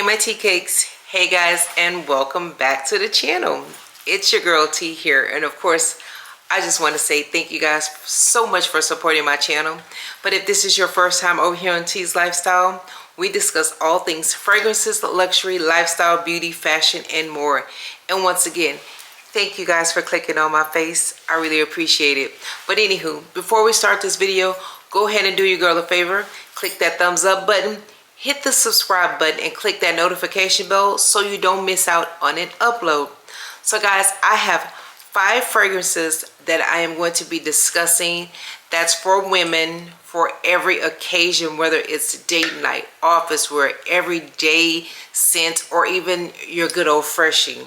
my tea cakes. Hey guys, and welcome back to the channel. It's your girl T here, and of course I just want to say thank you guys so much for supporting my channel. But if this is your first time over here on T's Lifestyle, we discuss all things fragrances, luxury, lifestyle, beauty, fashion, and more. And once again, thank you guys for clicking on my face. I really appreciate it. But anywho, before we start this video, go ahead and do your girl a favor. Click that thumbs up button, hit the subscribe button, and click that notification bell so you don't miss out on an upload. So guys, I have 5 fragrances that I am going to be discussing that's for women for every occasion, whether it's date night, office wear, everyday scent, or even your good old freshing.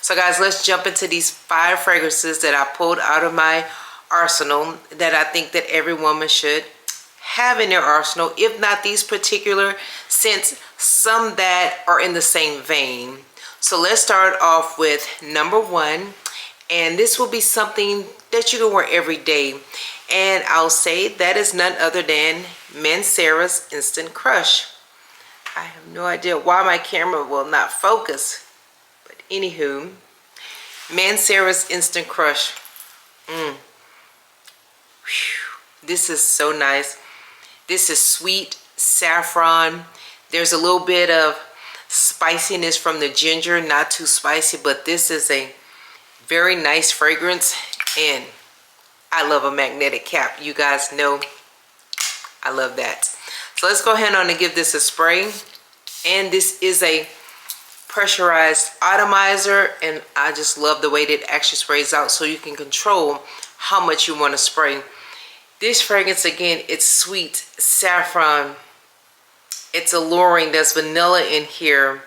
So guys, let's jump into these 5 fragrances that I pulled out of my arsenal that I think that every woman should have in their arsenal, if not these particular scents, some that are in the same vein. So let's start off with number 1, and this will be something that you can wear every day, and I'll say that is none other than Mancera's Instant Crush. I have no idea why my camera will not focus, but anywho, Mancera's Instant Crush. This is so nice. This is sweet saffron. There's a little bit of spiciness from the ginger, not too spicy, but this is a very nice fragrance, and I love a magnetic cap. You guys know I love that. So let's go ahead on and give this a spray. And this is a pressurized atomizer, and I just love the way that it actually sprays out so you can control how much you want to spray. This fragrance, again, it's sweet saffron. It's alluring. There's vanilla in here.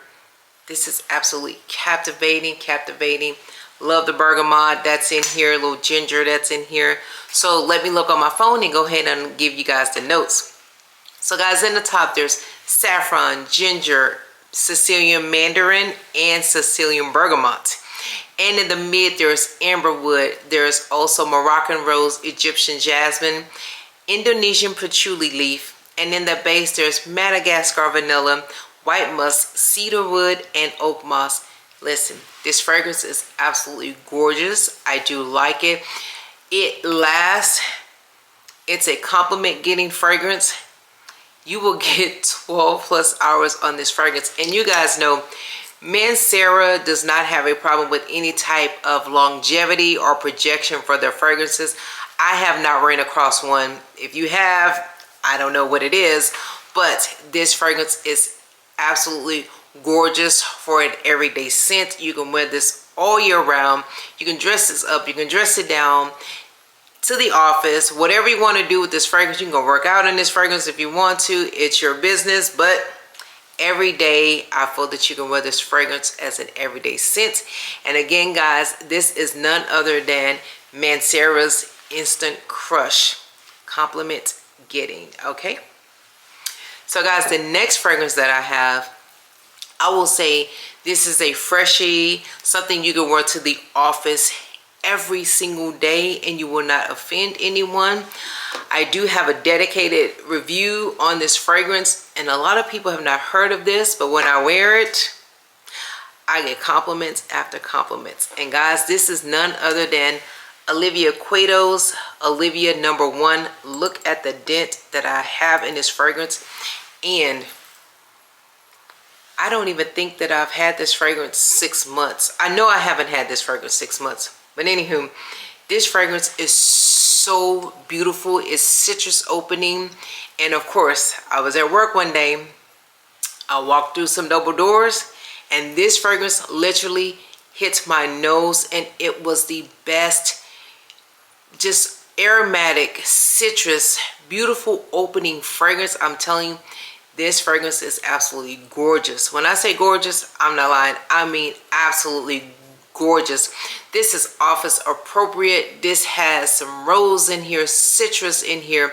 This is absolutely captivating. Love the bergamot that's in here, a little ginger that's in here. So let me look on my phone and go ahead and give you guys the notes. So guys, in the top there's saffron, ginger, Sicilian mandarin, and Sicilian bergamot. And in the mid there's amberwood. There's also Moroccan rose, Egyptian jasmine, Indonesian patchouli leaf. And in the base there's Madagascar vanilla, white musk, cedarwood, and oak moss. Listen, this fragrance is absolutely gorgeous. I do like it. It lasts. It's a compliment getting fragrance. You will get 12 plus hours on this fragrance. And you guys know Mancera does not have a problem with any type of longevity or projection for their fragrances. I have not ran across one. If you have, I don't know what it is, but this fragrance is absolutely gorgeous for an everyday scent. You can wear this all year round. You can dress this up, you can dress it down to the office, whatever you want to do with this fragrance. You can go work out in this fragrance if you want to. It's your business, but every day I feel that you can wear this fragrance as an everyday scent. And again guys, this is none other than Mancera's Instant Crush. Compliment getting, okay? So guys, the next fragrance that I have, I will say this is a freshie, something you can wear to the office every single day and you will not offend anyone. I do have a dedicated review on this fragrance, and a lot of people have not heard of this, but when I wear it, I get compliments after compliments. And guys, this is none other than Olivia Quito's Olivia No.1. Look at the dent that I have in this fragrance, and I don't even think that I've had this fragrance 6 months. I know I haven't had this fragrance 6 months. But anywho, this fragrance is so beautiful. It's citrus opening. And of course, I was at work one day. I walked through some double doors, and this fragrance literally hit my nose, and it was the best, just aromatic, citrus, beautiful opening fragrance. I'm telling you, this fragrance is absolutely gorgeous. When I say gorgeous, I'm not lying. I mean absolutely gorgeous. This is office appropriate. This has some rose in here, citrus in here,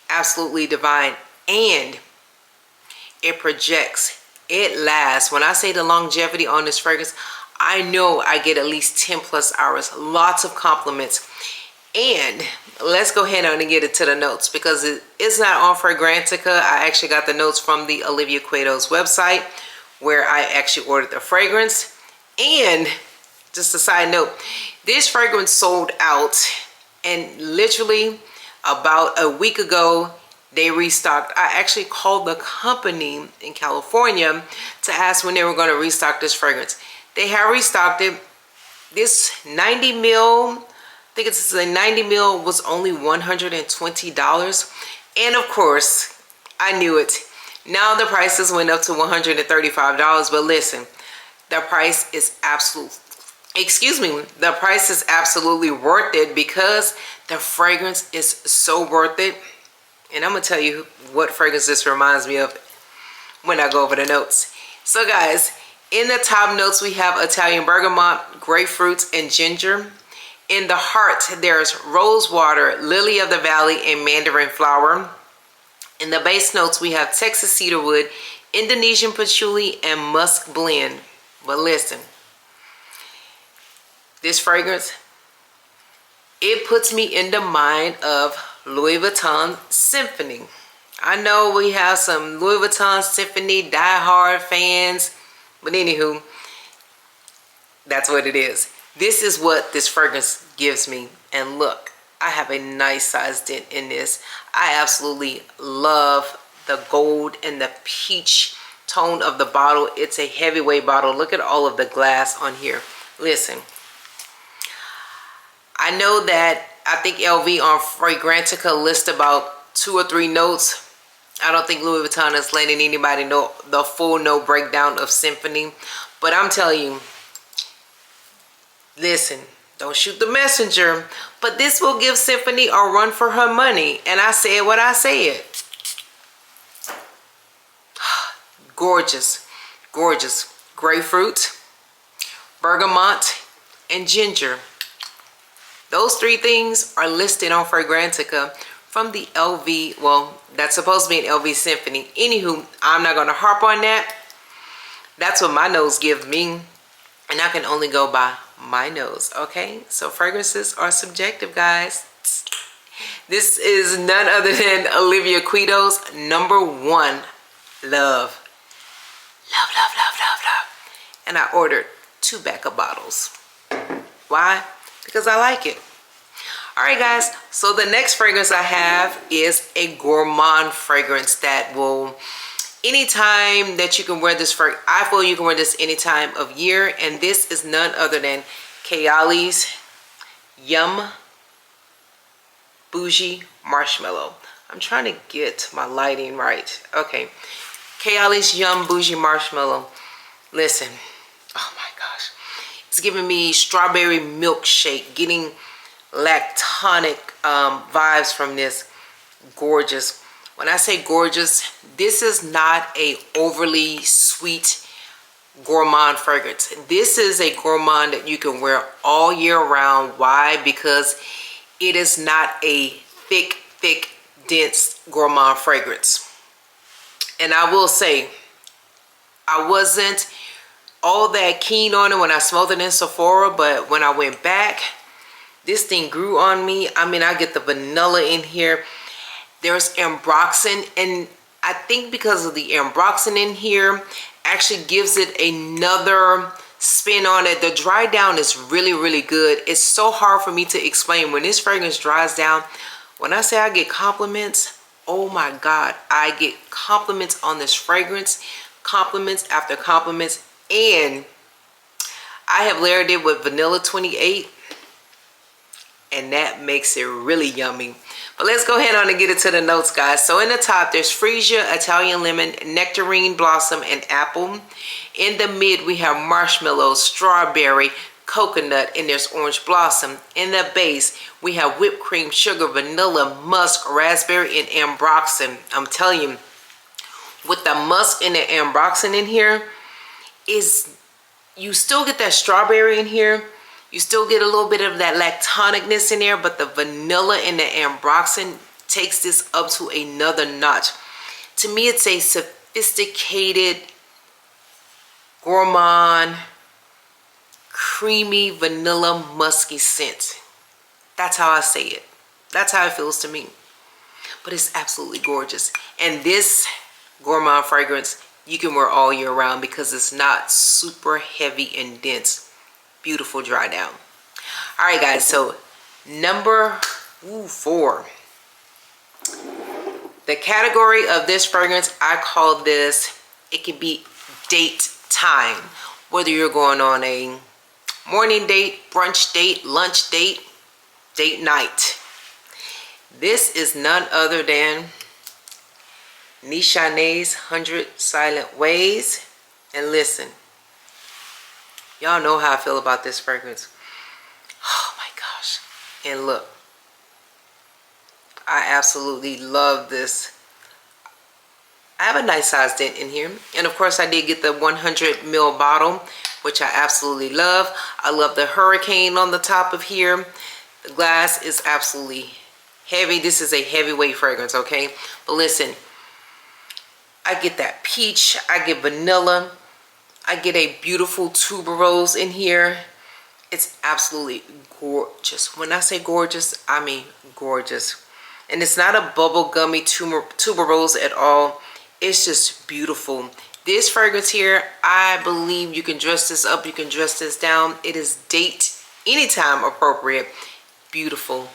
absolutely divine. And it projects, it lasts. When I say the longevity on this fragrance, I know I get at least 10 plus hours. Lots of compliments. And let's go ahead and get it to the notes, because it's not on Fragrantica. I actually got the notes from the Olivia Quito's website, where I actually ordered the fragrance. And just a side note, this fragrance sold out, and literally about a week ago they restocked. I actually called the company in California to ask when they were going to restock this fragrance. They have restocked it. This 90 mil, I think it's a 90 mil, was only $120. And of course, I knew it. Now the prices went up to $135, but listen, the price is the price is absolutely worth it, because the fragrance is so worth it. And I'm gonna tell you what fragrance this reminds me of when I go over the notes. So guys, in the top notes we have Italian bergamot, grapefruits, and ginger. In the heart there's rose water, lily of the valley, and mandarin flower. In the base notes we have Texas cedarwood, Indonesian patchouli, and musk blend. But listen, this fragrance, it puts me in the mind of Louis Vuitton Symphony. I know we have some Louis Vuitton Symphony die-hard fans, but anywho, that's what it is. This is what this fragrance gives me. And look, I have a nice size dent in this. I absolutely love the gold and the peach tone of the bottle. It's a heavyweight bottle. Look at all of the glass on here. Listen, I know that I think LV on Fragrantica lists about 2 or 3 notes. I don't think Louis Vuitton is letting anybody know the full note breakdown of Symphony. But I'm telling you, listen, don't shoot the messenger, but this will give Symphony a run for her money. And I said what I said. Gorgeous, gorgeous. Grapefruit, bergamot, and ginger. Those 3 things are listed on Fragrantica from the LV, well, that's supposed to be an LV Symphony. Anywho, I'm not going to harp on that. That's what my nose gives me, and I can only go by my nose, okay? So fragrances are subjective, guys. This is none other than Olivia Quito's #1, Love. Love, love, love, love, love. And I ordered 2 backup bottles. Why? Because I like it. All right, guys, so the next fragrance I have is a gourmand fragrance that will, anytime that you can wear this fragrance, I feel you can wear this any time of year. And this is none other than Kayali's Yum Bougie Marshmallow. I'm trying to get my lighting right. Okay, Kayali's Yum Bougie Marshmallow. Listen, oh my gosh, it's giving me strawberry milkshake, getting lactonic vibes from this. Gorgeous. When I say gorgeous, this is not a overly sweet gourmand fragrance. This is a gourmand that you can wear all year round. Why? Because it is not a thick, dense gourmand fragrance. And I will say, I wasn't all that keen on it when I smelled it in Sephora, but when I went back, this thing grew on me. I mean, I get the vanilla in here. There's ambroxan, and I think because of the ambroxan in here actually gives it another spin on it. The dry down is really, really good. It's so hard for me to explain. When this fragrance dries down, when I say I get compliments, oh my God, I get compliments on this fragrance, compliments after compliments. And I have layered it with vanilla 28, and that makes it really yummy. But let's go ahead on and get into the notes, guys. So in the top, there's freesia, Italian lemon, nectarine blossom, and apple. In the mid, we have marshmallow, strawberry, coconut, and there's orange blossom. In the base, we have whipped cream, sugar, vanilla, musk, raspberry, and ambroxan. I'm telling you, with the musk and the ambroxan in here, is you still get that strawberry in here. You still get a little bit of that lactonicness in there, but the vanilla and the ambroxan takes this up to another notch. To me, it's a sophisticated, gourmand, creamy, vanilla, musky scent. That's how I say it. That's how it feels to me. But it's absolutely gorgeous. And this gourmand fragrance, you can wear all year round because it's not super heavy and dense. Beautiful dry down. All right, guys, so number 4. The category of this fragrance, I call this, it can be date time. Whether you're going on a morning date, brunch date, lunch date, date night. This is none other than Nishane's 100 Silent Ways. And listen, y'all know how I feel about this fragrance. Oh my gosh. And look, I absolutely love this. I have a nice size dent in here. And of course I did get the 100 ml bottle, which I absolutely love. I love the hurricane on the top of here. The glass is absolutely heavy. This is a heavyweight fragrance, okay? But listen, I get that peach, I get vanilla, I get a beautiful tuberose in here. It's absolutely gorgeous. When I say gorgeous, I mean gorgeous. And it's not a bubblegummy tuberose at all. It's just beautiful. This fragrance here, I believe you can dress this up, you can dress this down. It is date anytime appropriate. Beautiful.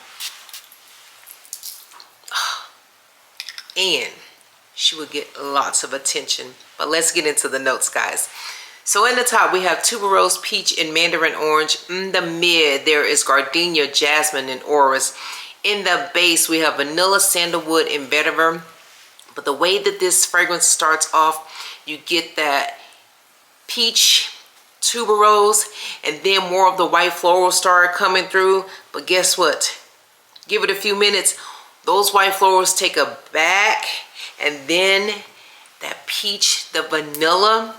And she will get lots of attention. But let's get into the notes, guys. So in the top, we have tuberose, peach, and mandarin orange. In the mid, there is gardenia, jasmine, and orris. In the base, we have vanilla, sandalwood, and vetiver. But the way that this fragrance starts off, you get that peach, tuberose, and then more of the white floral start coming through. But guess what? Give it a few minutes. Those white florals take a back, and then that peach, the vanilla,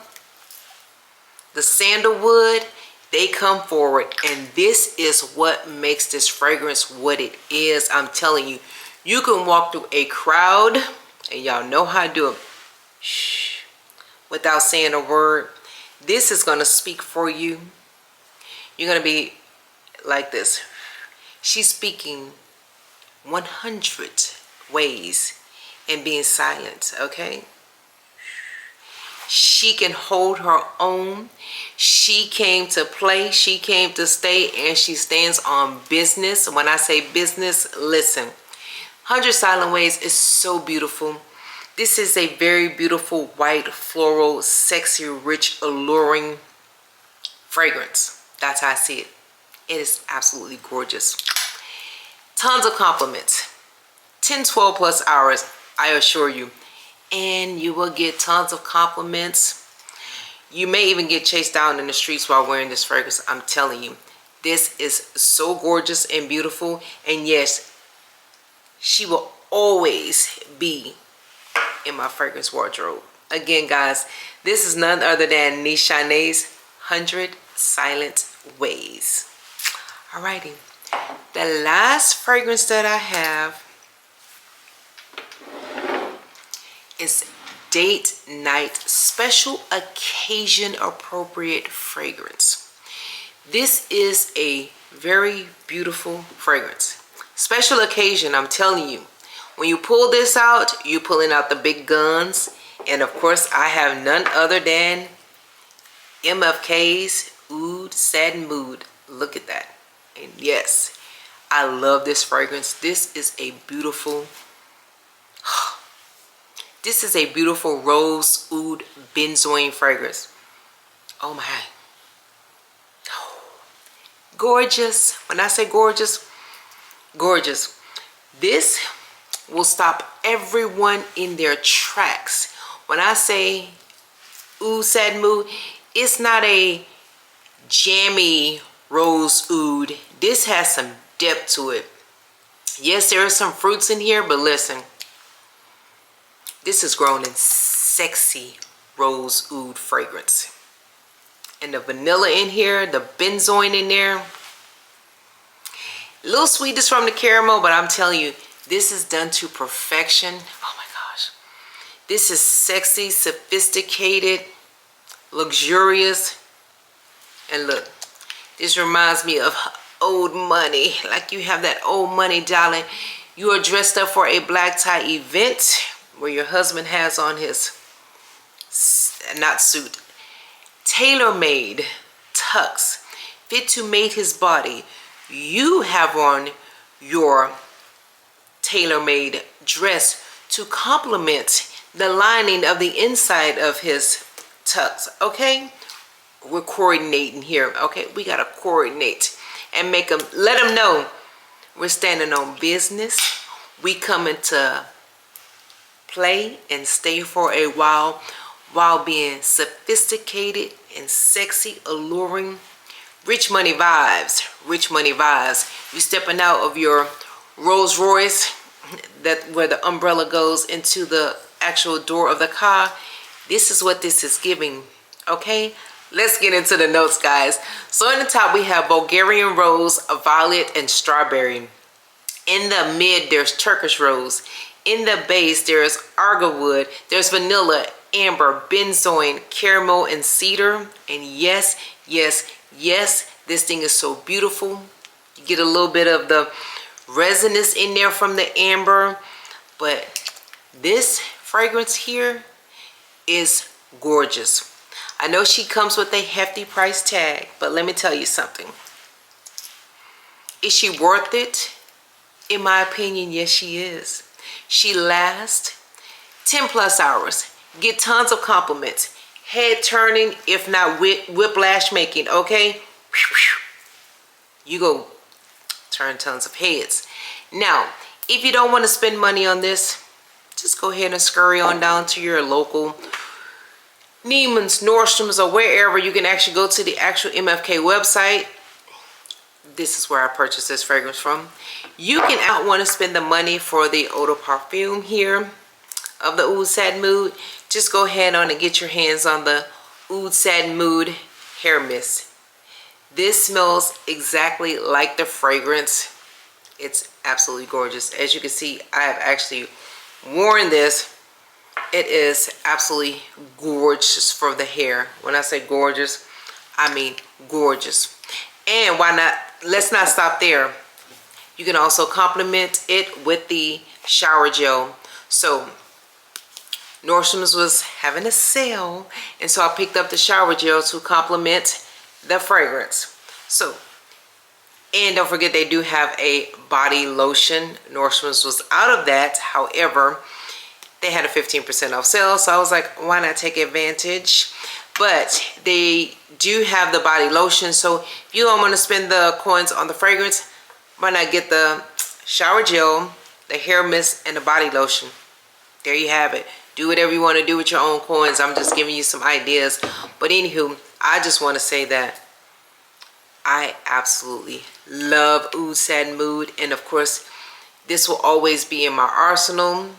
the sandalwood, they come forward. And this is what makes this fragrance what it is. I'm telling you, you can walk through a crowd, and y'all know how to do it, shh, without saying a word. This is going to speak for you. You're going to be like this. She's speaking 100 ways and being silent, okay? She can hold her own. She came to play, she came to stay, and she stands on business. When I say business, listen. 100 Silent Ways is so beautiful. This is a very beautiful white, floral, sexy, rich, alluring fragrance. That's how I see it. It is absolutely gorgeous. Tons of compliments. 10, 12 plus hours, I assure you. And you will get tons of compliments. You may even get chased down in the streets while wearing this fragrance. I'm telling you, this is so gorgeous and beautiful. And yes, she will always be in my fragrance wardrobe. Again, guys, this is none other than Nishane's 100 Silent Ways. Alrighty, the last fragrance that I have is date night special occasion appropriate fragrance. This is a very beautiful fragrance. Special occasion, I'm telling you. When you pull this out, you're pulling out the big guns. And of course, I have none other than MFK's Oud Satin Mood. Look at that. And yes, I love this fragrance. This is a beautiful rose oud benzoin fragrance. Oh my. Oh, gorgeous. When I say gorgeous, gorgeous. This will stop everyone in their tracks. When I say Oud Satin Mood, it's not a jammy rose oud. This has some depth to it. Yes, there are some fruits in here, but listen. This is grown in sexy rose oud fragrance. And the vanilla in here, the benzoin in there. A little sweetness from the caramel, but I'm telling you, this is done to perfection. Oh my gosh. This is sexy, sophisticated, luxurious. And look, this reminds me of old money. Like you have that old money, darling. You are dressed up for a black tie event where your husband has on his not suit, tailor-made tux fit to mate his body. You have on your tailor-made dress to complement the lining of the inside of his tux. Okay, we're coordinating here. Okay, we gotta coordinate and make them, let them know we're standing on business. We coming to play and stay for a while being sophisticated and sexy, alluring. Rich money vibes, rich money vibes. You stepping out of your Rolls Royce, that where the umbrella goes into the actual door of the car. This is what this is giving. Okay, let's get into the notes, guys. So in the top we have Bulgarian rose, violet, and strawberry. In the mid there's Turkish rose. In the base there's argarwood, there's vanilla, amber, benzoin, caramel, and cedar. And yes, yes, yes, this thing is so beautiful. You get a little bit of the resinous in there from the amber, but this fragrance here is gorgeous. I know she comes with a hefty price tag, but let me tell you something. Is she worth it? In my opinion, yes, she is. She lasts 10 plus hours. Get tons of compliments. Head turning, if not whiplash making, okay? You go turn tons of heads. Now, if you don't want to spend money on this, just go ahead and scurry on down to your local Neiman's, Nordstrom's, or wherever. You can actually go to the actual MFK website. This is where I purchased this fragrance from. You can out want to spend the money for the eau de parfum here of the Oud Satin Mood. Just go ahead on and get your hands on the Oud Satin Mood hair mist. This smells exactly like the fragrance. It's absolutely gorgeous. As you can see, I have actually worn this. It is absolutely gorgeous for the hair. When I say gorgeous, I mean gorgeous. And why not, let's not stop there. You can also complement it with the shower gel. So Nordstrom's was having a sale, and so I picked up the shower gel to complement the fragrance. So, and don't forget they do have a body lotion. Nordstrom's was out of that. However, they had a 15% off sale, so I was like, why not take advantage? But they do have the body lotion, so if you don't want to spend the coins on the fragrance, why not get the shower gel, the hair mist, and the body lotion? There you have it. Do whatever you want to do with your own coins. I'm just giving you some ideas. But anywho, I just want to say that I absolutely love Oud Satin Mood. And of course, this will always be in my arsenal.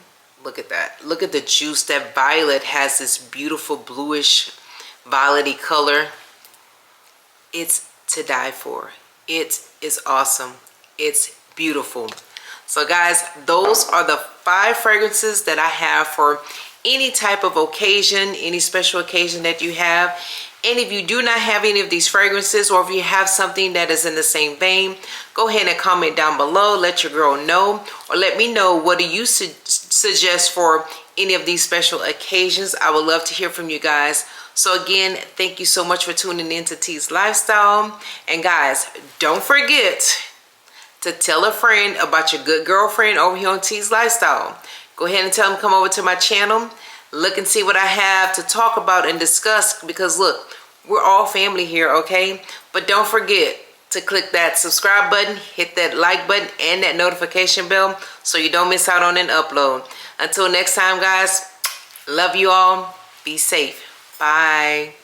Look at that. Look at the juice. That violet has this beautiful bluish violety color. It's to die for. It is awesome. It's beautiful. So guys, those are the 5 fragrances that I have for any type of occasion, any special occasion that you have. And if you do not have any of these fragrances, or if you have something that is in the same vein, go ahead and comment down below. Let your girl know, or let me know, what do you suggest for any of these special occasions. I would love to hear from you guys. So again, thank you so much for tuning in to T's Lifestyle. And guys, don't forget to tell a friend about your good girlfriend over here on T's Lifestyle. Go ahead and tell them come over to my channel. Look and see what I have to talk about and discuss, because look, we're all family here, okay? But don't forget to click that subscribe button, hit that like button, and that notification bell so you don't miss out on an upload. Until next time, guys, love you all. Be safe. Bye.